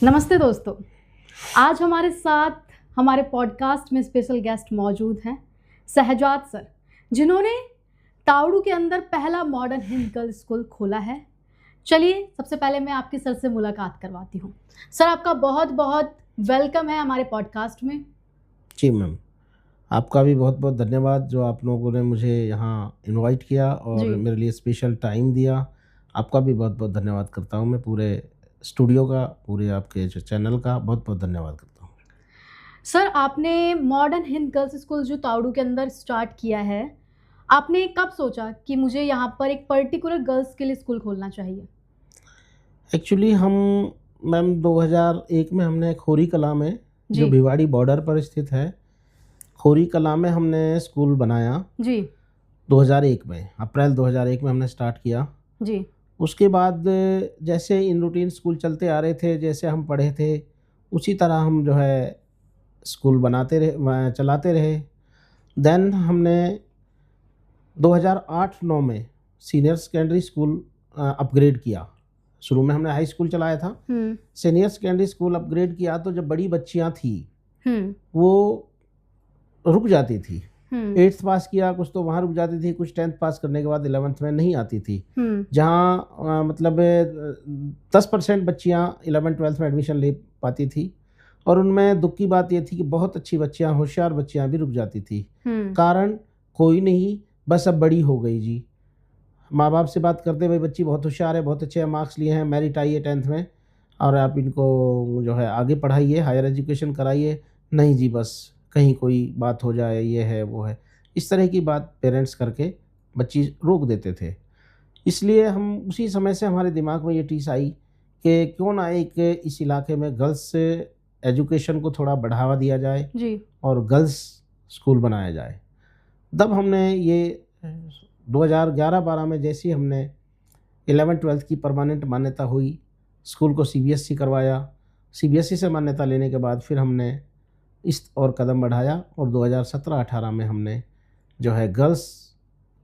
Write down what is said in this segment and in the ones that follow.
नमस्ते दोस्तों। आज हमारे साथ हमारे पॉडकास्ट में स्पेशल गेस्ट मौजूद हैं सहजाद सर, जिन्होंने तावड़ू के अंदर पहला मॉडर्न हिंद गर्ल्स स्कूल खोला है। चलिए सबसे पहले मैं आपकी सर से मुलाकात करवाती हूँ। सर, आपका बहुत बहुत वेलकम है हमारे पॉडकास्ट में। जी मैम, आपका भी बहुत बहुत धन्यवाद जो आप लोगों ने मुझे यहाँ इनवाइट किया और जी। मेरे लिए स्पेशल टाइम दिया। आपका भी बहुत बहुत धन्यवाद करता हूँ मैं, पूरे स्टूडियो का, पूरे आपके जो चैनल का बहुत बहुत धन्यवाद करता हूँ। सर, आपने मॉडर्न हिंद गर्ल्स स्कूल जो तावड़ू के अंदर स्टार्ट किया है, आपने कब सोचा कि मुझे यहाँ पर एक पर्टिकुलर गर्ल्स के लिए स्कूल खोलना चाहिए? एक्चुअली हम मैम 2001 में हमने खोरी कलां में, जो जी। भिवाड़ी बॉर्डर पर स्थित है, खोरी कलां में हमने स्कूल बनाया। जी। 2001 में, अप्रैल 2001 में हमने स्टार्ट किया। जी। उसके बाद जैसे इन रूटीन स्कूल चलते आ रहे थे, जैसे हम पढ़े थे उसी तरह हम जो है स्कूल बनाते रहे, चलाते रहे। देन हमने 2008-9 में सीनियर सेकेंडरी स्कूल अपग्रेड किया। शुरू में हमने हाई स्कूल चलाया था, सीनियर सेकेंडरी स्कूल अपग्रेड किया तो जब बड़ी बच्चियां थी वो रुक जाती थी। 8th पास किया कुछ तो वहाँ रुक जाती थी, कुछ 10th पास करने के बाद 11th में नहीं आती थी। जहाँ मतलब 10% बच्चियाँ 11th-12th में एडमिशन ले पाती थी, और उनमें दुख की बात ये थी कि बहुत अच्छी बच्चियाँ, होशियार बच्चियाँ भी रुक जाती थी। कारण कोई नहीं, बस अब बड़ी हो गई जी। माँ बाप से बात करते, भाई बच्ची बहुत होशियार है, बहुत अच्छे मार्क्स लिए हैं, मेरिट आई है 10th में, और आप इनको जो है आगे पढ़ाइए, हायर एजुकेशन कराइए। नहीं जी, बस कहीं कोई बात हो जाए, ये है वो है, इस तरह की बात पेरेंट्स करके बच्ची रोक देते थे। इसलिए हम उसी समय से हमारे दिमाग में ये टीस आई कि क्यों ना एक इस इलाके में गर्ल्स एजुकेशन को थोड़ा बढ़ावा दिया जाए जी। और गर्ल्स स्कूल बनाया जाए। तब हमने ये 2011-12 में जैसे ही हमने 11th-12th की परमानेंट मान्यता हुई, स्कूल को सीबीएसई करवाया। सीबीएसई से मान्यता लेने के बाद फिर हमने इस और कदम बढ़ाया और 2017-18 में हमने जो है गर्ल्स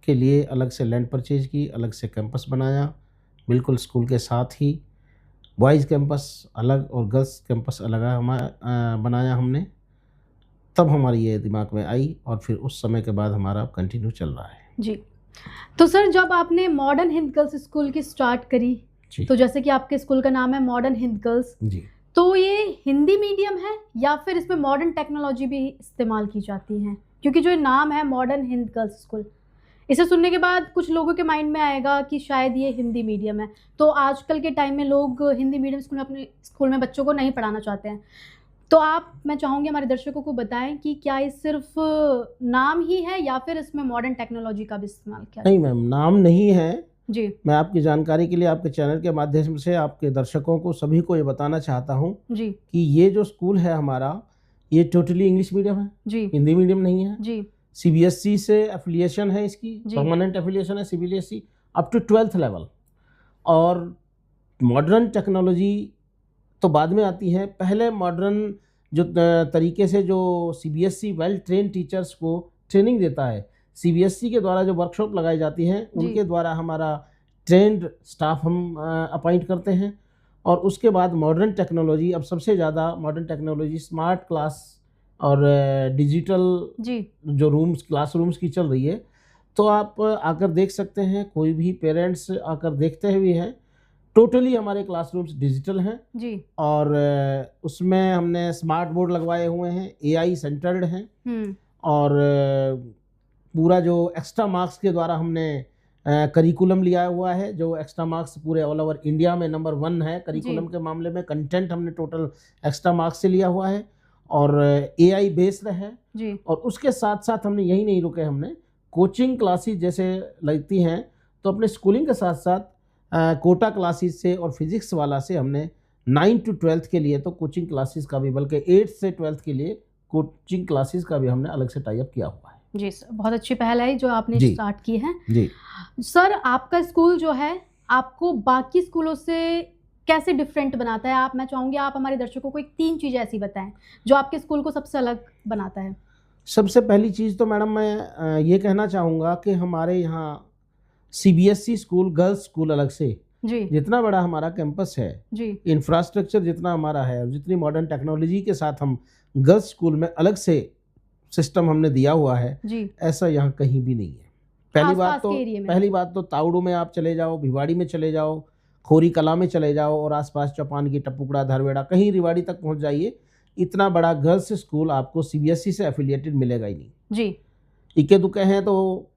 के लिए अलग से लैंड परचेज की, अलग से कैंपस बनाया, बिल्कुल स्कूल के साथ ही। बॉयज़ कैंपस अलग और गर्ल्स कैंपस अलग बनाया हमने। तब हमारी ये दिमाग में आई और फिर उस समय के बाद हमारा कंटिन्यू चल रहा है। जी। तो सर, जब आपने मॉडर्न हिंद गर्ल्स स्कूल की स्टार्ट करी, जी तो जैसे कि आपके स्कूल का नाम है मॉडर्न हिंद गर्ल्स, जी। तो ये हिंदी मीडियम है या फिर इसमें मॉडर्न टेक्नोलॉजी भी इस्तेमाल की जाती है? क्योंकि जो ये नाम है मॉडर्न हिंद गर्ल्स स्कूल, इसे सुनने के बाद कुछ लोगों के माइंड में आएगा कि शायद ये हिंदी मीडियम है। तो आजकल के टाइम में लोग हिंदी मीडियम स्कूल में अपने स्कूल में बच्चों को नहीं पढ़ाना चाहते हैं। तो मैं चाहूँगी हमारे दर्शकों को बताएं कि क्या ये सिर्फ नाम ही है या फिर इसमें मॉडर्न टेक्नोलॉजी का भी इस्तेमाल किया नहीं जाता है? मैम, नाम नहीं है। जी। मैं आपकी जानकारी के लिए आपके चैनल के माध्यम से आपके दर्शकों को सभी को ये बताना चाहता हूँ जी। कि ये जो स्कूल है हमारा, ये टोटली इंग्लिश मीडियम है, जी। हिंदी मीडियम नहीं है। जी। सीबीएसई से एफिलिएशन है इसकी, जी। परमानेंट एफिलिएशन है CBSE up to 12th level. और मॉडर्न टेक्नोलॉजी तो बाद में आती है। पहले मॉडर्न जो तरीके से जो सीबीएसई वेल ट्रेन टीचर्स को ट्रेनिंग देता है, सीबीएसई के द्वारा जो वर्कशॉप लगाई जाती हैं उनके द्वारा हमारा ट्रेंड स्टाफ हम अपॉइंट करते हैं। और उसके बाद मॉडर्न टेक्नोलॉजी, अब सबसे ज़्यादा मॉडर्न टेक्नोलॉजी स्मार्ट क्लास और डिजिटल जी। जो क्लासरूम्स की चल रही है। तो आप आकर देख सकते हैं, कोई भी पेरेंट्स आकर देखते हुए हैं। टोटली हमारे क्लासरूम्स डिजिटल हैं जी। और उसमें हमने स्मार्ट बोर्ड लगवाए हुए हैं, एआई सेंटर्ड हैं। और पूरा जो एक्स्ट्रा मार्क्स के द्वारा हमने करिकुलम लिया हुआ है, जो एक्स्ट्रा मार्क्स पूरे ऑल ओवर इंडिया में नंबर 1 है करिकुलम के मामले में। कंटेंट हमने टोटल एक्स्ट्रा मार्क्स से लिया हुआ है और एआई बेस्ड है जी। और उसके साथ साथ हमने यही नहीं रुके, हमने कोचिंग क्लासेस जैसे लगती हैं तो अपने स्कूलिंग के साथ साथ कोटा क्लासेस से और फिजिक्स वाला से हमने 9 to 12th के लिए तो कोचिंग क्लासेस का भी, बल्कि 8th से 12th के लिए कोचिंग क्लासेस का भी हमने अलग से टाई अप किया हुआ है। जी सर, बहुत अच्छी पहल है जो आपने जी। स्टार्ट की है। जी सर, आपका स्कूल जो है आपको बाकी स्कूलों से कैसे डिफरेंट बनाता है? मैं चाहूँगी आप हमारे दर्शकों को एक 3 चीज़ें ऐसी बताएं जो आपके स्कूल को सबसे अलग बनाता है। सबसे पहली चीज़ तो मैडम मैं ये कहना चाहूँगा कि हमारे यहाँ सीबीएसई स्कूल, गर्ल्स स्कूल अलग से, जी जितना बड़ा हमारा कैंपस है, जी इंफ्रास्ट्रक्चर जितना हमारा है और जितनी मॉडर्न टेक्नोलॉजी के साथ हम गर्ल्स स्कूल में अलग से सिस्टम हमने दिया हुआ है, जी ऐसा यहाँ कहीं भी नहीं है। आसपास के एरिया में। पहली बात तो ताउड़ू में आप चले जाओ, भिवाड़ी में चले जाओ, खोरी कला में चले जाओ और आसपास चौपान की टपुकड़ा, धरवेड़ा, कहीं रिवाड़ी तक पहुँच जाइए, इतना बड़ा गर्ल्स स्कूल आपको सीबीएसई से एफिलिएटेड मिलेगा ही नहीं। जी इक्के दुक्के हैं तो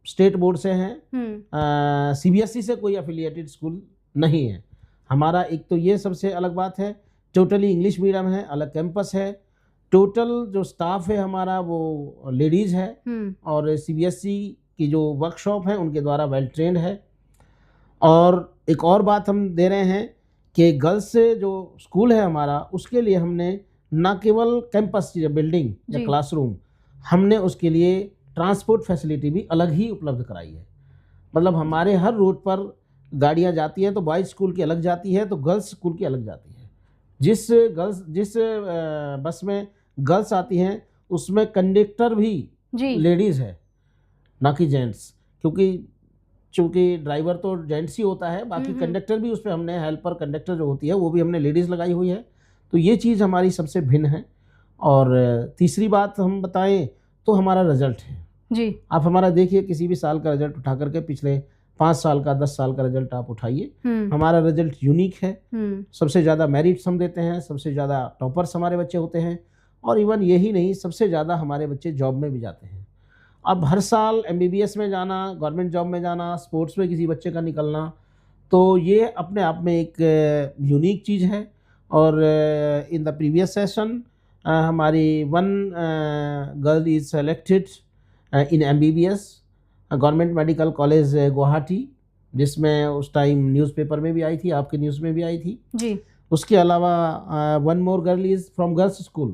स्टेट बोर्ड से हैं, सीबीएसई से कोई एफिलिएटेड स्कूल नहीं है हमारा। एक तो ये सबसे अलग बात है, टोटली इंग्लिश मीडियम है, अलग कैंपस है, टोटल जो स्टाफ है हमारा वो लेडीज़ है और सीबीएसई की जो वर्कशॉप है उनके द्वारा वेल ट्रेंड है। और एक और बात हम दे रहे हैं कि गर्ल्स से जो स्कूल है हमारा, उसके लिए हमने ना केवल कैंपस या बिल्डिंग या क्लासरूम, हमने उसके लिए ट्रांसपोर्ट फैसिलिटी भी अलग ही उपलब्ध कराई है। मतलब हमारे हर रूट पर गाड़ियां जाती हैं तो बॉयज़ स्कूल की अलग जाती है, तो गर्ल्स स्कूल की अलग जाती है। जिस बस में गर्ल्स आती हैं उसमें कंडक्टर भी लेडीज़ है, ना कि जेंट्स, चूँकि ड्राइवर तो जेंट्स ही होता है, बाकी कंडक्टर भी उसमें हमने हेल्पर कंडक्टर जो होती है वो भी हमने लेडीज़ लगाई हुई है। तो ये चीज़ हमारी सबसे भिन्न है। और तीसरी बात हम बताएं तो हमारा रिजल्ट है जी। आप हमारा देखिए, किसी भी साल का रिजल्ट उठा करके पिछले 5 साल का, 10 साल का रिजल्ट आप उठाइए, हमारा रिजल्ट यूनिक है। सबसे ज़्यादा मेरिट्स हम देते हैं, सबसे ज़्यादा टॉपर्स हमारे बच्चे होते हैं, और इवन यही नहीं, सबसे ज़्यादा हमारे बच्चे जॉब में भी जाते हैं। अब हर साल एमबीबीएस में जाना, गवर्नमेंट जॉब में जाना, स्पोर्ट्स में किसी बच्चे का निकलना, तो ये अपने आप में एक यूनिक चीज़ है। और इन द प्रीवियस सेशन हमारी one girl is selected in MBBS government medical college Guwahati, जिसमें उस टाइम न्यूज़पेपर में भी आई थी, आपके न्यूज़ में भी आई थी जी। उसके अलावा one more girl is from girls school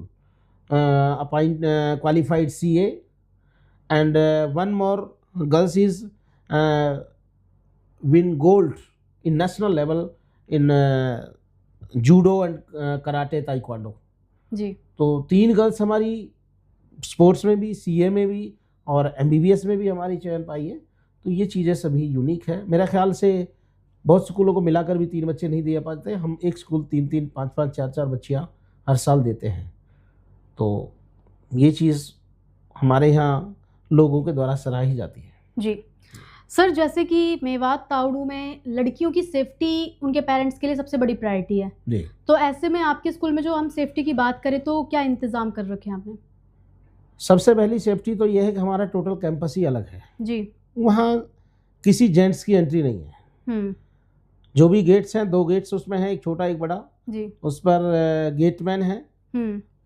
appoint qualified CA, and one more girls is win gold in national level in judo and karate taekwondo जी। तो 3 गर्ल्स हमारी स्पोर्ट्स में भी, सीए में भी और एमबीबीएस में भी हमारी चयन पाई है। तो ये चीज़ें सभी यूनिक है। मेरा ख्याल से बहुत स्कूलों को मिलाकर भी 3 बच्चे नहीं दे पाते, हम एक स्कूल 3-3, 5-5, 4-4 बच्चियाँ हर साल देते हैं। तो ये चीज़ हमारे यहाँ लोगों के द्वारा सराही जाती है। जी सर, जैसे कि मेवात ताउड़ू में लड़कियों की सेफ्टी उनके पेरेंट्स के लिए सबसे बड़ी प्रायोरिटी है जी। तो ऐसे में आपके स्कूल में जो हम सेफ्टी की बात करें तो क्या इंतज़ाम कर रखे हैं आपने? सबसे पहली सेफ्टी तो यह है कि हमारा टोटल कैंपस ही अलग है जी। वहाँ किसी जेंट्स की एंट्री नहीं है। जो भी गेट्स हैं, 2 गेट्स उसमें हैं, एक छोटा एक बड़ा जी। उस पर गेटमैन है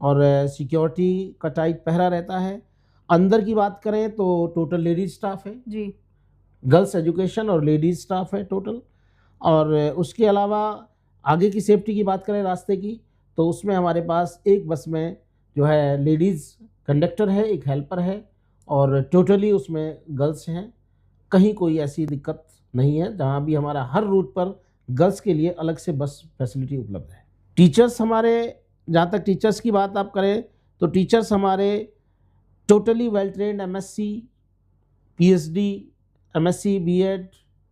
और सिक्योरिटी का टाइट पहरा रहता है। अंदर की बात करें तो टोटल लेडीज स्टाफ है जी, गर्ल्स एजुकेशन और लेडीज स्टाफ है टोटल। और उसके अलावा आगे की सेफ्टी की बात करें रास्ते की, तो उसमें हमारे पास एक बस में जो है लेडीज़ कंडक्टर है, एक हेल्पर है और टोटली उसमें गर्ल्स हैं। कहीं कोई ऐसी दिक्कत नहीं है। जहाँ भी हमारा हर रूट पर गर्ल्स के लिए अलग से बस फैसिलिटी उपलब्ध है। टीचर्स हमारे, जहाँ तक टीचर्स की बात आप करें तो टीचर्स हमारे totally well trained MSc, PhD, MSc, BEd,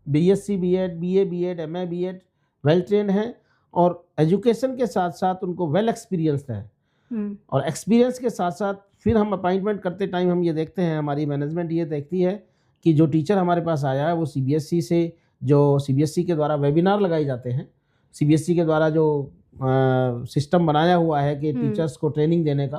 BSc BEd, BA BEd, MA BEd well trained हैं और एजुकेशन के साथ साथ उनको वेल एक्सपीरियंस्ड है। और एक्सपीरियंस के साथ साथ फिर हम अपॉइंटमेंट करते टाइम हम ये देखते हैं, हमारी मैनेजमेंट ये देखती है कि जो टीचर हमारे पास आया है वो सीबीएसई से, जो सीबीएसई के द्वारा वेबिनार लगाए जाते हैं, सीबीएसई के द्वारा जो सिस्टम बनाया हुआ है कि टीचर्स को ट्रेनिंग देने का,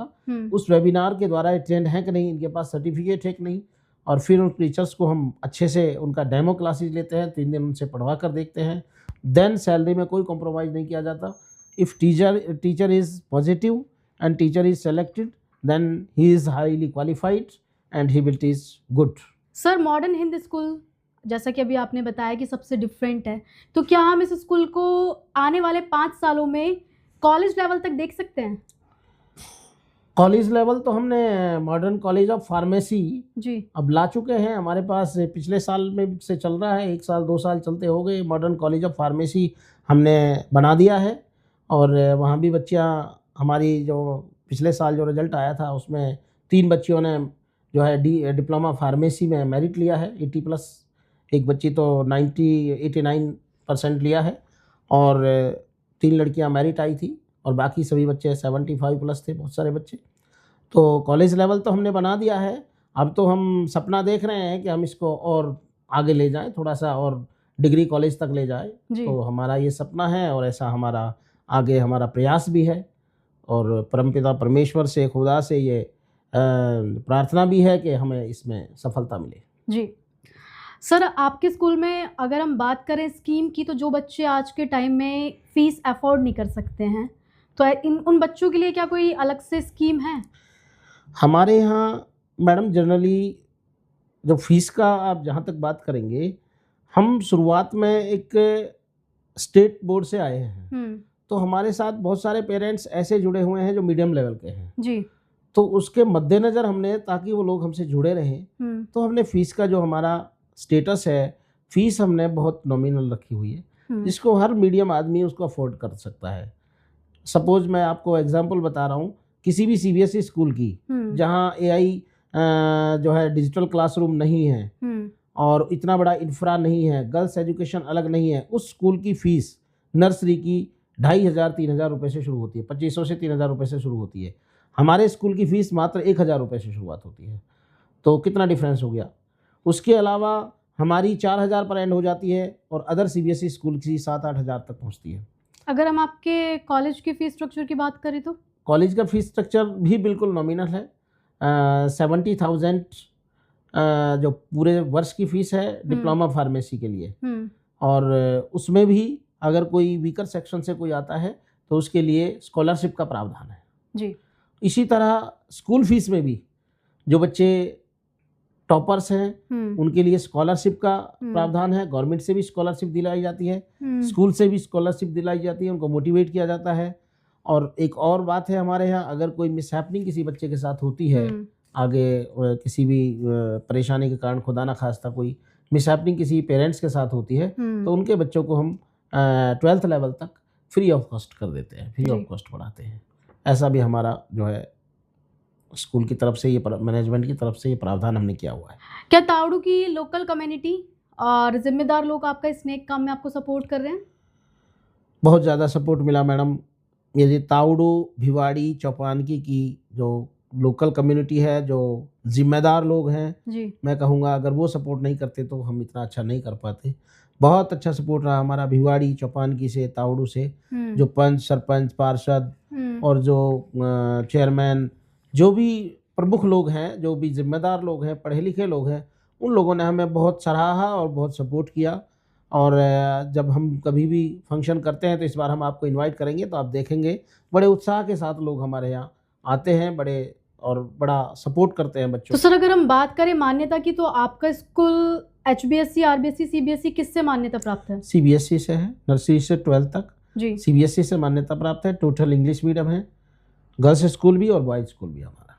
उस वेबिनार के द्वारा ये ट्रेंड है कि नहीं, इनके पास सर्टिफिकेट है कि नहीं। और फिर उन टीचर्स को हम अच्छे से उनका डेमो क्लासेस लेते हैं, 3 दिन उनसे पढ़वा कर देखते हैं। देन सैलरी में कोई कॉम्प्रोमाइज़ नहीं किया जाता। If teacher is positive and teacher is selected, then he is highly qualified and he will teach good. Sir, modern Hind school जैसा कि अभी आपने बताया कि सबसे डिफरेंट है, तो क्या हम इस स्कूल को आने वाले 5 सालों में कॉलेज लेवल तक देख सकते हैं? कॉलेज लेवल तो हमने मॉडर्न कॉलेज ऑफ फार्मेसी जी अब ला चुके हैं। हमारे पास पिछले साल में से चल रहा है, 1 साल 2 साल चलते हो गए। मॉडर्न कॉलेज ऑफ फार्मेसी हमने बना दिया है और वहाँ भी बच्चियाँ, हमारी जो पिछले साल जो रिज़ल्ट आया था उसमें 3 बच्चियों ने जो है डिप्लोमा फार्मेसी में मेरिट लिया है 80+। एक बच्ची तो 89% लिया है। और 3 लड़कियां मैरिट आई थी और बाकी सभी बच्चे 75 प्लस थे, बहुत सारे बच्चे। तो कॉलेज लेवल तो हमने बना दिया है, अब तो हम सपना देख रहे हैं कि हम इसको और आगे ले जाएं, थोड़ा सा और डिग्री कॉलेज तक ले जाएं। तो हमारा ये सपना है और ऐसा हमारा आगे हमारा प्रयास भी है और परमपिता परमेश्वर से, खुदा से ये प्रार्थना भी है कि हमें इसमें सफलता मिले। जी सर, आपके स्कूल में अगर हम बात करें स्कीम की, तो जो बच्चे आज के टाइम में फ़ीस अफोर्ड नहीं कर सकते हैं, तो उन बच्चों के लिए क्या कोई अलग से स्कीम है? हमारे यहाँ मैडम जनरली जो फ़ीस का आप जहाँ तक बात करेंगे, हम शुरुआत में एक स्टेट बोर्ड से आए हैं, तो हमारे साथ बहुत सारे पेरेंट्स ऐसे जुड़े हुए हैं जो मीडियम लेवल के हैं जी। तो उसके मद्देनज़र हमने, ताकि वो लोग हमसे जुड़े रहें, तो हमने फ़ीस का जो हमारा स्टेटस है, फ़ीस हमने बहुत नॉमिनल रखी हुई है, जिसको हर मीडियम आदमी उसको अफोर्ड कर सकता है। सपोज़ मैं आपको एग्जांपल बता रहा हूँ, किसी भी सीबीएसई स्कूल की जहाँ एआई जो है डिजिटल क्लासरूम नहीं है और इतना बड़ा इंफ्रा नहीं है, गर्ल्स एजुकेशन अलग नहीं है, उस स्कूल की फ़ीस नर्सरी की 2500-3000 रुपये से शुरू होती है, 2500 से 3000 रुपये से शुरू होती है। हमारे स्कूल की फ़ीस मात्र 1000 रुपये से शुरुआत होती है, तो कितना डिफरेंस हो गया। उसके अलावा हमारी 4000 पर एंड हो जाती है और अदर सीबीएसई स्कूल की 7-8 हज़ार तक पहुंचती है। अगर हम आपके कॉलेज की फ़ीस स्ट्रक्चर की बात करें तो? कॉलेज का फ़ीस स्ट्रक्चर भी बिल्कुल नॉमिनल है। 70,000 जो पूरे वर्ष की फ़ीस है डिप्लोमा फार्मेसी के लिए, और उसमें भी अगर कोई वीकर सेक्शन से कोई आता है तो उसके लिए स्कॉलरशिप का प्रावधान है जी। इसी तरह स्कूल फीस में भी जो बच्चे टॉपर्स हैं उनके लिए स्कॉलरशिप का प्रावधान है। गवर्नमेंट से भी स्कॉलरशिप दिलाई जाती है, स्कूल से भी स्कॉलरशिप दिलाई जाती है, उनको मोटिवेट किया जाता है। और एक और बात है हमारे यहाँ, अगर कोई मिसहैपनिंग किसी बच्चे के साथ होती है, आगे किसी भी परेशानी के कारण, खुदा ना खास्ता कोई मिसहैपनिंग किसी पेरेंट्स के साथ होती है, तो उनके बच्चों को हम 12th लेवल तक फ्री ऑफ कॉस्ट कर देते हैं, फ्री ऑफ कॉस्ट पढ़ाते हैं। ऐसा भी हमारा जो है स्कूल की तरफ से, ये मैनेजमेंट की तरफ से ये प्रावधान हमने किया हुआ है। क्या तावड़ू की लोकल कम्युनिटी और जिम्मेदार लोग आपका इस नेक काम में आपको सपोर्ट कर रहे हैं? बहुत ज़्यादा सपोर्ट मिला मैडम। ये तावड़ू, भिवाड़ी, चौपानकी की जो लोकल कम्युनिटी है, जो जिम्मेदार लोग हैं जी, मैं कहूँगा अगर वो सपोर्ट नहीं करते तो हम इतना अच्छा नहीं कर पाते। बहुत अच्छा सपोर्ट रहा हमारा भिवाड़ी, चौपानकी से, तावड़ू से, जो पंच, सरपंच, पार्षद और जो चेयरमैन, जो भी प्रमुख लोग हैं, जो भी जिम्मेदार लोग हैं, पढ़े लिखे लोग हैं, उन लोगों ने हमें बहुत सराहा और बहुत सपोर्ट किया। और जब हम कभी भी फंक्शन करते हैं तो इस बार हम आपको इनवाइट करेंगे, तो आप देखेंगे बड़े उत्साह के साथ लोग हमारे यहाँ आते हैं, बड़े और बड़ा सपोर्ट करते हैं बच्चों। तो सर अगर हम बात करें मान्यता की, तो आपका स्कूल HBSC, RBSC, CBSE किससे मान्यता प्राप्त है? CBSE से है, नर्सरी से 12th तक जी। CBSE से मान्यता प्राप्त है। टोटल इंग्लिश मीडियम है, गर्ल्स स्कूल भी और बॉयज़ स्कूल भी। हमारा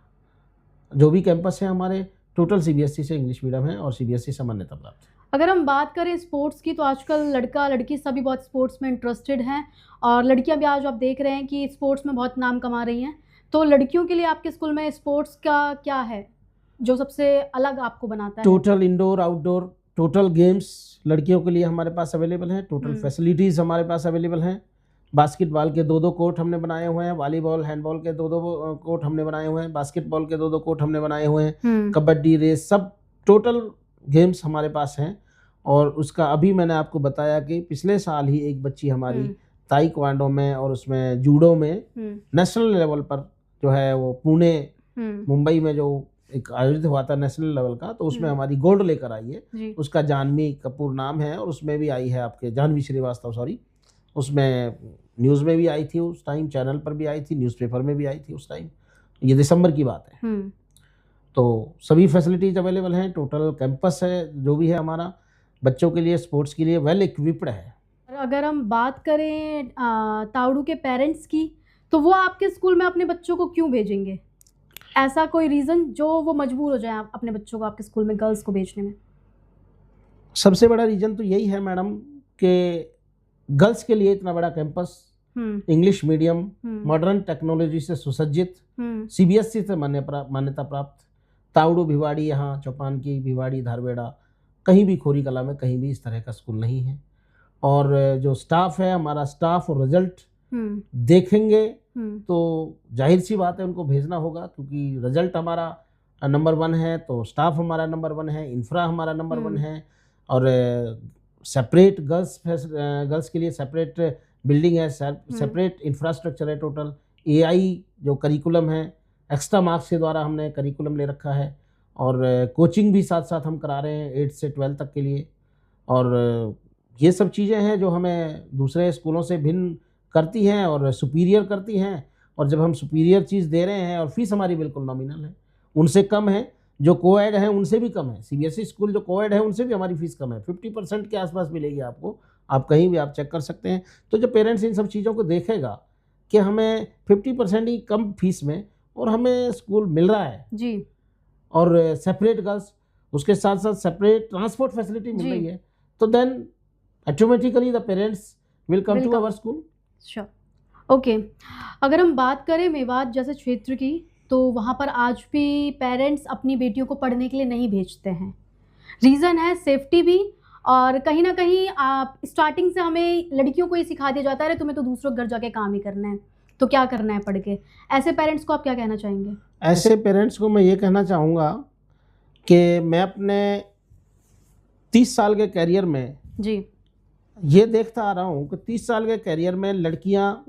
जो भी कैंपस है हमारे टोटल CBSE से इंग्लिश मीडियम है और CBSE से मान्यता प्राप्त है। अगर हम बात करें स्पोर्ट्स की, तो आजकल लड़का लड़की सभी बहुत स्पोर्ट्स में इंटरेस्टेड हैं, और लड़कियां भी आज आप देख रहे हैं कि स्पोर्ट्स में बहुत नाम कमा रही हैं। तो लड़कियों के लिए आपके स्कूल में स्पोर्ट्स का क्या है जो सबसे अलग आपको बनाता है? Total indoor outdoor total games लड़कियों के लिए हमारे पास अवेलेबल हैं। टोटल फैसिलिटीज़ हमारे पास अवेलेबल हैं। बास्केटबॉल के 2-2 कोर्ट हमने बनाए हुए हैं, वॉलीबॉल, हैंडबॉल के 2-2 कोर्ट हमने बनाए हुए हैं, बास्केटबॉल के 2-2 कोर्ट हमने बनाए हुए हैं, कबड्डी, रेस, सब टोटल गेम्स हमारे पास हैं। और उसका अभी मैंने आपको बताया कि पिछले साल ही एक बच्ची हमारी ताइक्वांडो में और उसमें जूडो में नेशनल लेवल पर जो है वो पुणे, मुंबई में जो एक आयोजित हुआ था नेशनल लेवल का, तो उसमें हमारी गोल्ड लेकर आई है। उसका जानवी कपूर नाम है और उसमें भी आई है आपके जानवी श्रीवास्तव, सॉरी, उसमें न्यूज़ में भी आई थी उस टाइम, चैनल पर भी आई थी, न्यूज़पेपर में भी आई थी उस टाइम। ये दिसंबर की बात है। तो सभी फैसिलिटीज़ अवेलेबल हैं। टोटल कैंपस है जो भी है हमारा बच्चों के लिए, स्पोर्ट्स के लिए वेल इक्विप्ड है। अगर हम बात करें तावड़ू के पेरेंट्स की, तो वो आपके स्कूल में अपने बच्चों को क्यों भेजेंगे? ऐसा कोई रीज़न जो वो मजबूर हो जाए अपने बच्चों को आपके स्कूल में गर्ल्स को भेजने में? सबसे बड़ा रीज़न तो यही है मैडम कि गर्ल्स के लिए इतना बड़ा campus, English medium, modern technology से सुसज्जित, CBSE से मान्यता प्राप्त, तावड़ू, भिवाड़ी, यहाँ चौपानकी, भिवाड़ी, धारवेड़ा, कहीं भी खोरी कला में कहीं भी इस तरह का स्कूल नहीं है। और जो स्टाफ है, हमारा स्टाफ और रिजल्ट देखेंगे तो जाहिर सी बात है उनको भेजना होगा, क्योंकि रिजल्ट हमारा नंबर 1 है, तो स्टाफ हमारा नंबर 1 है, इंफ्रा हमारा नंबर 1 है, और सेपरेट गर्ल्स के लिए सेपरेट बिल्डिंग है, सेपरेट इंफ्रास्ट्रक्चर है, टोटल एआई जो करिकुलम है, एक्स्ट्रा मार्क्स के द्वारा हमने करिकुलम ले रखा है, और कोचिंग भी साथ साथ हम करा रहे हैं 8 से 12 तक के लिए। और ये सब चीज़ें हैं जो हमें दूसरे स्कूलों से भिन्न करती हैं और सुपीरियर करती हैं। और जब हम सुपीरियर चीज़ दे रहे हैं और फीस हमारी बिल्कुल नॉमिनल है, उनसे कम है, जो कोएड है उनसे भी कम है, सीबीएसई स्कूल जो कोएड है उनसे भी हमारी फ़ीस कम है, 50% के आसपास मिलेगी आपको, आप कहीं भी आप चेक कर सकते हैं। तो जब पेरेंट्स इन सब चीज़ों को देखेगा कि हमें 50% ही कम फीस में और हमें स्कूल मिल रहा है जी, और सेपरेट गर्ल्स, उसके साथ साथ सेपरेट ट्रांसपोर्ट फैसिलिटी मिल रही है, तो then automatically the parents will come to our school. Sure, okay. अगर हम बात करें मेवात जैसे क्षेत्र की, तो वहाँ पर आज भी पेरेंट्स अपनी बेटियों को पढ़ने के लिए नहीं भेजते हैं। रीज़न है सेफ्टी भी, और कहीं ना कहीं आप स्टार्टिंग से हमें लड़कियों को ये सिखा दिया जाता है, अरे तुम्हें तो दूसरों के घर जाके काम ही करना है, तो क्या करना है पढ़ के। ऐसे पेरेंट्स को आप क्या कहना चाहेंगे? ऐसे पेरेंट्स को मैं ये कहना चाहूँगा कि मैं अपने 30 साल के कैरियर में जी ये देखता आ रहा हूँ कि 30 साल के कैरियर में लड़कियाँ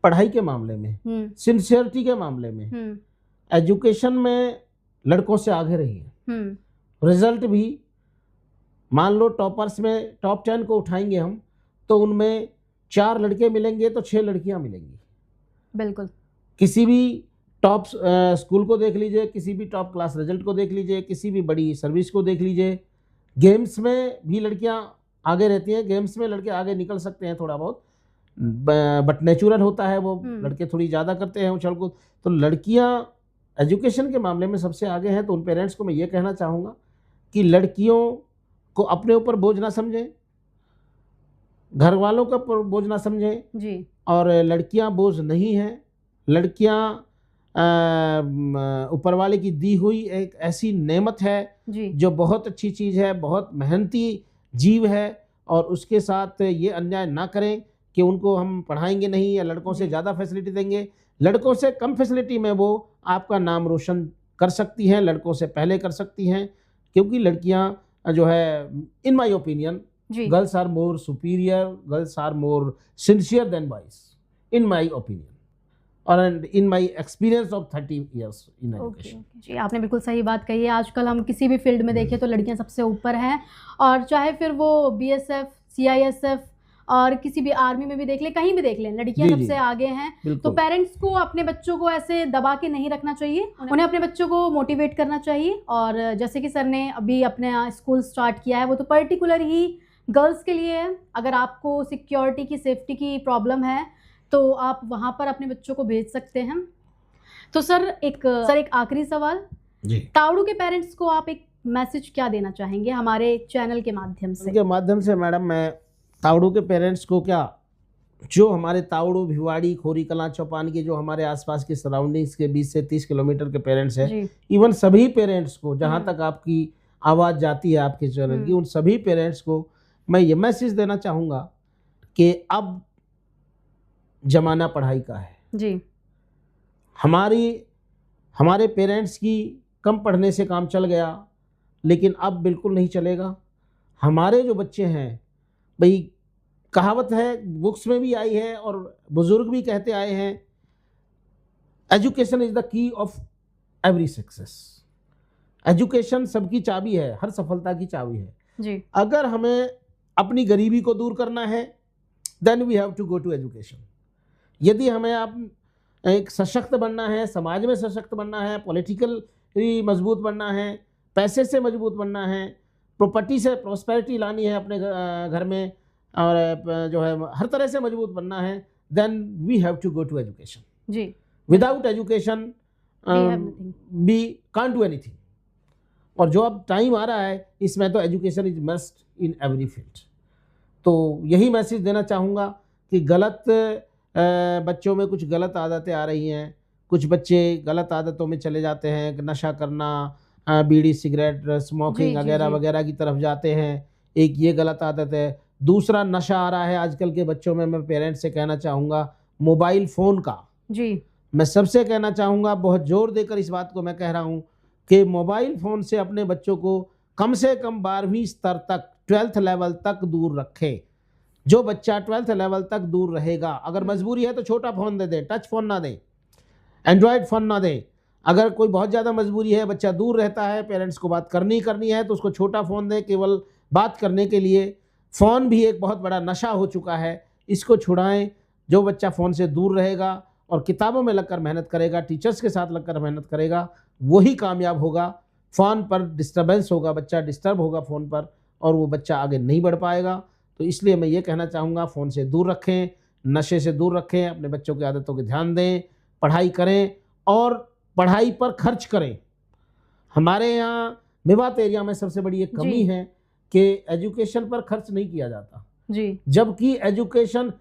पढ़ाई के मामले में, सिंसियरिटी के मामले में, एजुकेशन में लड़कों से आगे रही है। रिजल्ट भी मान लो टॉपर्स में टॉप 10 को उठाएंगे हम, तो उनमें 4 लड़के मिलेंगे तो 6 लड़कियां मिलेंगी। बिल्कुल। किसी भी टॉप स्कूल को देख लीजिए, किसी भी टॉप क्लास रिजल्ट को देख लीजिए, किसी भी बड़ी सर्विस को देख लीजिए, गेम्स में भी लड़कियां आगे रहती हैं। गेम्स में लड़के आगे निकल सकते हैं थोड़ा बहुत, बट नेचुरल होता है वो, लड़के थोड़ी ज़्यादा करते हैं उछल कूद। तो लड़कियां एजुकेशन के मामले में सबसे आगे हैं। तो उन पेरेंट्स को मैं ये कहना चाहूँगा कि लड़कियों को अपने ऊपर बोझ ना समझें, घर वालों का बोझ ना समझें जी। और लड़कियां बोझ नहीं हैं, लड़कियां ऊपर वाले की दी हुई एक ऐसी नेमत है जी। जो बहुत अच्छी चीज़ है, बहुत मेहनती जीव है, और उसके साथ ये अन्याय ना करें कि उनको हम पढ़ाएंगे नहीं या लड़कों से ज़्यादा फैसिलिटी देंगे। लड़कों से कम फैसिलिटी में वो आपका नाम रोशन कर सकती हैं, लड़कों से पहले कर सकती हैं, क्योंकि लड़कियां जो है in my opinion girls are more superior, girls are more sincere than boys in my opinion और in my experience of 30 years in education. जी, आपने बिल्कुल सही बात कही है। आजकल हम किसी भी फील्ड में देखें तो लड़कियां सबसे ऊपर हैं, और चाहे फिर वो बीएसएफ, सीआईएसएफ और किसी भी आर्मी में भी देख लें, कहीं भी देख लें, लड़कियां सबसे आगे हैं। तो पेरेंट्स को अपने बच्चों को ऐसे दबा के नहीं रखना चाहिए, उन्हें अपने बच्चों को मोटिवेट करना चाहिए। और जैसे कि सर ने अभी अपने स्कूल स्टार्ट किया है, वो तो पर्टिकुलर ही गर्ल्स के लिए है। अगर आपको सिक्योरिटी की, सेफ्टी की प्रॉब्लम है तो आप वहाँ पर अपने बच्चों को भेज सकते हैं। तो सर एक आखिरी सवाल जी, तावड़ू के पेरेंट्स को आप एक मैसेज क्या देना चाहेंगे हमारे चैनल के माध्यम से? के माध्यम से मैडम, मैं तावड़ू के पेरेंट्स को क्या, जो हमारे तावड़ू, भिवाड़ी, खोरी कलां, चौपान के जो हमारे आसपास के सराउंडिंग्स के 20 से 30 किलोमीटर के पेरेंट्स हैं, इवन सभी पेरेंट्स को, जहाँ तक आपकी आवाज़ जाती है आपके चैनल की, उन सभी पेरेंट्स को मैं ये मैसेज देना चाहूँगा कि अब जमाना पढ़ाई का है जी। हमारे पेरेंट्स की कम पढ़ने से काम चल गया, लेकिन अब बिल्कुल नहीं चलेगा। हमारे जो बच्चे हैं, भाई कहावत है, बुक्स में भी आई है और बुजुर्ग भी कहते आए हैं, education is the key of every success. Education सबकी चाबी है, हर सफलता की चाबी है जी। अगर हमें अपनी गरीबी को दूर करना है, then we have to go to education. यदि हमें आप एक सशक्त बनना है, समाज में सशक्त बनना है, पॉलिटिकली मजबूत बनना है, पैसे से मजबूत बनना है, प्रॉपर्टी से प्रॉस्पेरिटी लानी है अपने घर में, और जो है हर तरह से मजबूत बनना है, then we have to go to education जी। Without education we can't do anything. और जो अब टाइम आ रहा है, इसमें तो education is must in every field. तो यही मैसेज देना चाहूँगा कि गलत बच्चों में कुछ गलत आदतें आ रही हैं, कुछ बच्चे गलत आदतों में चले जाते हैं, नशा करना, बीड़ी, सिगरेट, स्मोकिंग वगैरह वगैरह की तरफ जाते हैं। एक ये गलत आदत है। दूसरा नशा आ रहा है आजकल के बच्चों में, मैं पेरेंट्स से कहना चाहूँगा मोबाइल फ़ोन का। जी। मैं सबसे कहना चाहूँगा, बहुत ज़ोर देकर इस बात को मैं कह रहा हूँ कि मोबाइल फ़ोन से अपने बच्चों को कम से कम 12वीं स्तर तक, 12th लेवल तक दूर रखें। जो बच्चा 12th लेवल तक दूर रहेगा, अगर मजबूरी है तो छोटा फ़ोन दे दें, टच फ़ोन ना दें, एंड्रॉयड फ़ोन ना दें। अगर कोई बहुत ज़्यादा मजबूरी है, बच्चा दूर रहता है, पेरेंट्स को बात करनी है तो उसको छोटा फ़ोन दें, केवल बात करने के लिए। फ़ोन भी एक बहुत बड़ा नशा हो चुका है, इसको छुड़ाएं। जो बच्चा फ़ोन से दूर रहेगा और किताबों में लगकर मेहनत करेगा, टीचर्स के साथ लगकर मेहनत करेगा, वही कामयाब होगा। फ़ोन पर डिस्टर्बेंस होगा, बच्चा डिस्टर्ब होगा फ़ोन पर, और वो बच्चा आगे नहीं बढ़ पाएगा। तो इसलिए मैं ये कहना चाहूँगा, फ़ोन से दूर रखें, नशे से दूर रखें, अपने बच्चों की आदतों को ध्यान दें, पढ़ाई करें और पढ़ाई पर खर्च करें। हमारे यहाँ मेवात एरिया में सबसे बड़ी एक कमी है कि एजुकेशन पर खर्च नहीं किया जाता जी। जबकि एजुकेशन,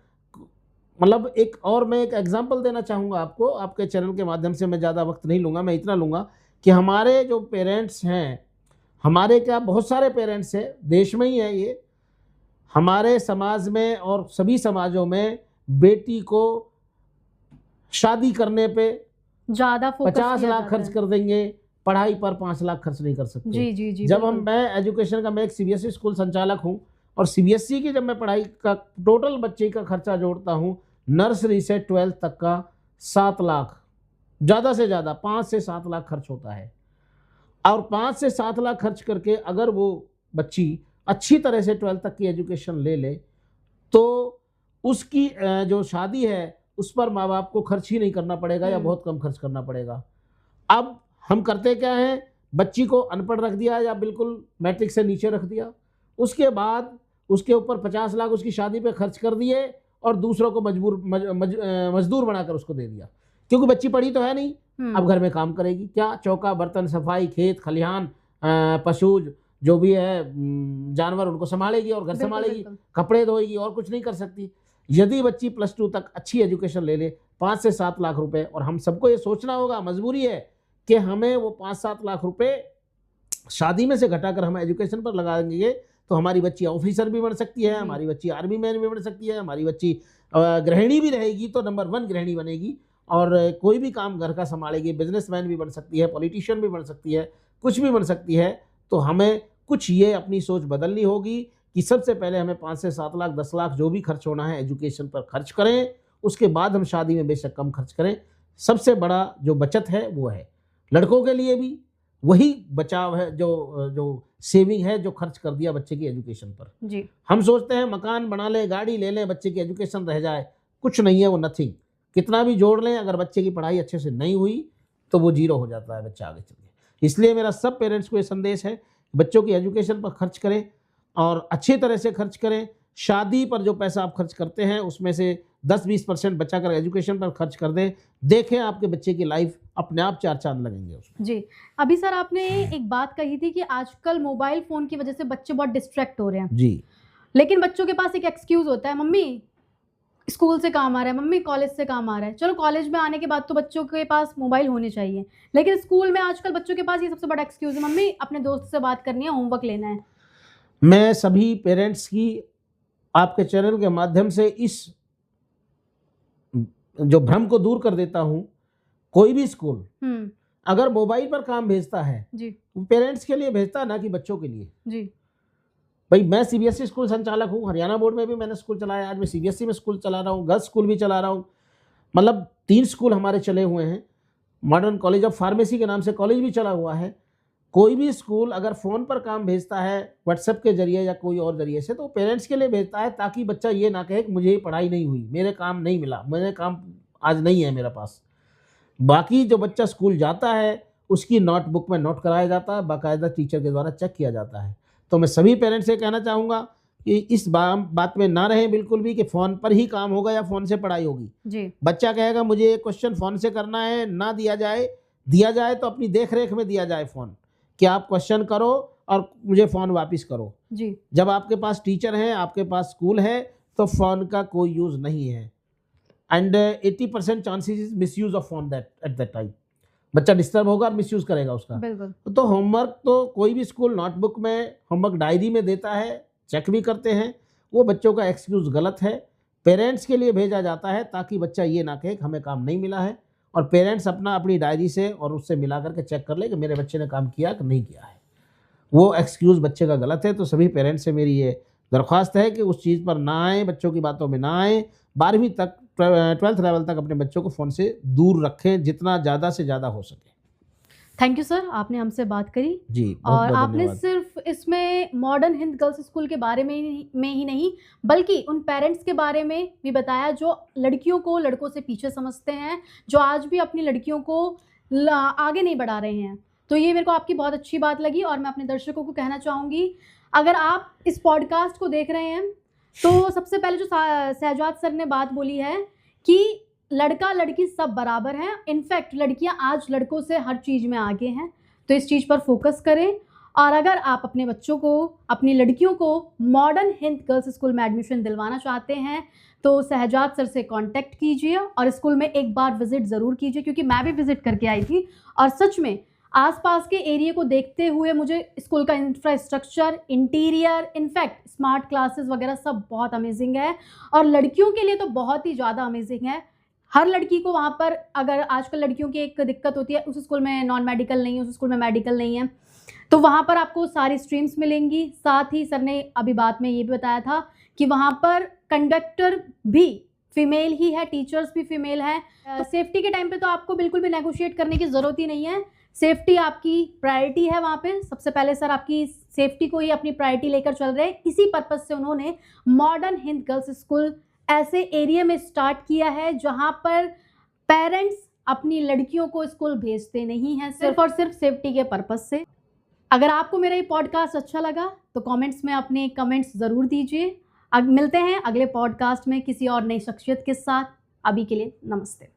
मतलब एक और मैं एक एग्जांपल देना चाहूँगा आपको, आपके चैनल के माध्यम से। मैं ज़्यादा वक्त नहीं लूँगा, मैं इतना लूँगा कि हमारे जो पेरेंट्स हैं, हमारे क्या बहुत सारे पेरेंट्स हैं, देश में ही है ये, हमारे समाज में और सभी समाजों में बेटी को शादी करने पे ज़्यादा फोकस 50 लाख खर्च कर देंगे, पढ़ाई पर 5 लाख खर्च नहीं कर सकते। जी जी जी। जब मैं एजुकेशन का, मैं एक सीबीएसई स्कूल संचालक हूँ, और सीबीएसई की जब मैं पढ़ाई का टोटल बच्चे का खर्चा जोड़ता हूँ, नर्सरी से 12th तक का 7 लाख, ज़्यादा से ज़्यादा 5 से 7 लाख खर्च होता है। और 5 से 7 लाख खर्च करके अगर वो बच्ची अच्छी तरह से 12th तक की एजुकेशन ले ले, तो उसकी जो शादी है उस पर माँ बाप को खर्च ही नहीं करना पड़ेगा या बहुत कम खर्च करना पड़ेगा। अब हम करते क्या हैं, बच्ची को अनपढ़ रख दिया या बिल्कुल मैट्रिक से नीचे रख दिया, उसके बाद उसके ऊपर 50 लाख उसकी शादी पे खर्च कर दिए और दूसरों को मजदूर बनाकर उसको दे दिया, क्योंकि बच्ची पढ़ी तो है नहीं। अब घर में काम करेगी क्या, चौका बर्तन सफाई, खेत खलिहान, पशु जो भी है जानवर, उनको संभालेगी और घर संभालेगी, कपड़े धोएगी, और कुछ नहीं कर सकती। यदि बच्ची +2 तक अच्छी एजुकेशन ले ले, 5 से 7 लाख रुपए, और हम सबको ये सोचना होगा, मजबूरी है कि हमें वो 5-7 लाख रुपए शादी में से घटाकर हम एजुकेशन पर लगा देंगे, तो हमारी बच्ची ऑफिसर भी बन सकती है, हमारी बच्ची आर्मी मैन भी बन सकती है, हमारी बच्ची गृहिणी भी रहेगी तो नंबर 1 गृहिणी बनेगी, और कोई भी काम घर का संभालेगी, बिजनेसमैन भी बन सकती है, पॉलिटिशियन भी बन सकती है, कुछ भी बन सकती है। तो हमें कुछ ये अपनी सोच बदलनी होगी कि सबसे पहले हमें 5 से 7 लाख, 10 लाख जो भी खर्च होना है एजुकेशन पर खर्च करें, उसके बाद हम शादी में बेशक कम खर्च करें। सबसे बड़ा जो बचत है वो है। लड़कों के लिए भी वही बचाव है, जो सेविंग है, जो खर्च कर दिया बच्चे की एजुकेशन पर। जी। हम सोचते हैं मकान बना लें, गाड़ी ले लें, बच्चे की एजुकेशन रह जाए, कुछ नहीं है वो, नथिंग। कितना भी जोड़ लें, अगर बच्चे की पढ़ाई अच्छे से नहीं हुई तो वो जीरो हो जाता है बच्चा आगे चल के। इसलिए मेरा सब पेरेंट्स को ये संदेश है, बच्चों की एजुकेशन पर खर्च करें और अच्छी तरह से खर्च करें। शादी पर जो पैसा आप खर्च करते हैं उसमें से 10-20% बचा कर एजुकेशन पर खर्च कर दें। देखें आपके बच्चे की लाइफ अपने आप 4 चांद लगेंगे उसमें। जी। अभी सर आपने एक बात कही थी कि आजकल मोबाइल फ़ोन की वजह से बच्चे बहुत डिस्ट्रैक्ट हो रहे हैं। जी। लेकिन बच्चों के पास एक एक्सक्यूज़ होता है, मम्मी स्कूल से काम आ रहा है, मम्मी कॉलेज से काम आ रहा है। चलो कॉलेज में आने के बाद तो बच्चों के पास मोबाइल होने चाहिए, लेकिन स्कूल में आजकल बच्चों के पास ये सबसे बड़ा एक्सक्यूज़ है, मम्मी अपने दोस्त से बात करनी है, होमवर्क लेना है। मैं सभी पेरेंट्स की आपके चैनल के माध्यम से इस जो भ्रम को दूर कर देता हूँ। कोई भी स्कूल अगर मोबाइल पर काम भेजता है, जी, पेरेंट्स के लिए भेजता है, ना कि बच्चों के लिए। जी। भाई मैं सीबीएसई स्कूल संचालक हूँ, हरियाणा बोर्ड में भी मैंने स्कूल चलाया, आज मैं सीबीएसई में स्कूल चला रहा हूँ, गर्ल्स स्कूल भी चला रहा हूँ, मतलब 3 स्कूल हमारे चले हुए हैं। मॉडर्न कॉलेज ऑफ फार्मेसी के नाम से कॉलेज भी चला हुआ है। कोई भी स्कूल अगर फ़ोन पर काम भेजता है व्हाट्सएप के जरिए या कोई और जरिए से, तो पेरेंट्स के लिए भेजता है ताकि बच्चा ये ना कहे कि मुझे पढ़ाई नहीं हुई, मेरे काम नहीं मिला, मेरे काम आज नहीं है मेरे पास। बाकी जो बच्चा स्कूल जाता है उसकी नोटबुक में नोट कराया जाता है, बाकायदा टीचर के द्वारा चेक किया जाता है। तो मैं सभी पेरेंट्स से कहना चाहूँगा कि इस बात में ना रहें बिल्कुल भी कि फ़ोन पर ही काम होगा या फ़ोन से पढ़ाई होगी। जी। बच्चा कहेगा मुझे ये क्वेश्चन फ़ोन से करना है, ना दिया जाए तो अपनी देख रेख में दिया जाए फ़ोन, कि आप क्वेश्चन करो और मुझे फ़ोन वापस करो। जी। जब आपके पास टीचर हैं, आपके पास स्कूल है, तो फ़ोन का कोई यूज़ नहीं है। And 80% chances is misuse of phone that at that time. बच्चा डिस्टर्ब होगा और मिसयूज करेगा उसका। बिल्कुल। तो होमवर्क तो कोई भी स्कूल नोटबुक में, होमवर्क डायरी में देता है, चेक भी करते हैं, वो बच्चों का एक्सक्यूज़ गलत है। पेरेंट्स के लिए भेजा जाता है ताकि बच्चा ये ना कहे कि हमें काम नहीं मिला है, और पेरेंट्स अपनी डायरी से और उससे मिला करके चेक कर ले कि मेरे बच्चे ने काम किया कि नहीं किया है। वो एक्सक्यूज़ बच्चे का गलत है। तो सभी पेरेंट्स से मेरी ये दरख्वास्त है कि उस चीज़ पर ना आएँ, बच्चों की बातों में ना आएँ। 12वीं तक 12th लेवल तक अपने बच्चों को फ़ोन से दूर रखें, जितना ज़्यादा से ज़्यादा हो सके। थैंक यू सर, आपने हमसे बात करी। जी, और बहुत-बहुत आपने धन्यवाद। सिर्फ इसमें मॉडर्न हिंद गर्ल्स स्कूल के बारे में ही नहीं, बल्कि उन पेरेंट्स के बारे में भी बताया जो लड़कियों को लड़कों से पीछे समझते हैं, जो आज भी अपनी लड़कियों को आगे नहीं बढ़ा रहे हैं। तो ये मेरे को आपकी बहुत अच्छी बात लगी, और मैं अपने दर्शकों को कहना चाहूँगी, अगर आप इस पॉडकास्ट को देख रहे हैं तो सबसे पहले जो शहजाद सर ने बात बोली है कि लड़का लड़की सब बराबर हैं। इनफैक्ट लड़कियां आज लड़कों से हर चीज़ में आगे हैं। तो इस चीज़ पर फोकस करें, और अगर आप अपने बच्चों को, अपनी लड़कियों को मॉडर्न हिंद गर्ल्स स्कूल में एडमिशन दिलवाना चाहते हैं तो शहजाद सर से कांटेक्ट कीजिए और स्कूल में एक बार विज़िट ज़रूर कीजिए, क्योंकि मैं भी विज़िट करके आई थी और सच में आसपास के एरिया को देखते हुए मुझे स्कूल का infrastructure, interior, in fact smart classes वगैरह सब बहुत अमेजिंग है, और लड़कियों के लिए तो बहुत ही ज़्यादा अमेजिंग है। हर लड़की को वहाँ पर, अगर आजकल लड़कियों की एक दिक्कत होती है, उस स्कूल में नॉन मेडिकल नहीं है, उस स्कूल में मेडिकल नहीं है, तो वहाँ पर आपको सारी स्ट्रीम्स मिलेंगी। साथ ही सर ने अभी बात में ये भी बताया था कि वहाँ पर कंडक्टर भी फीमेल ही है, टीचर्स भी फीमेल हैं। सेफ्टी के टाइम पे तो आपको बिल्कुल भी नेगोशिएट करने की ज़रूरत ही नहीं है। सेफ्टी आपकी प्रायोरिटी है वहाँ पे। सबसे पहले सर आपकी सेफ्टी को ही अपनी प्रायोरिटी लेकर चल रहे हैं। इसी पर्पज़ से उन्होंने मॉडर्न हिंद गर्ल्स स्कूल ऐसे एरिया में स्टार्ट किया है जहाँ पर पेरेंट्स अपनी लड़कियों को स्कूल भेजते नहीं हैं, सिर्फ और सिर्फ सेफ्टी के पर्पज़ से। अगर आपको मेरा ये पॉडकास्ट अच्छा लगा तो कमेंट्स में अपने कमेंट्स ज़रूर दीजिए। अब मिलते हैं अगले पॉडकास्ट में किसी और नई शख्सियत के साथ। अभी के लिए नमस्ते।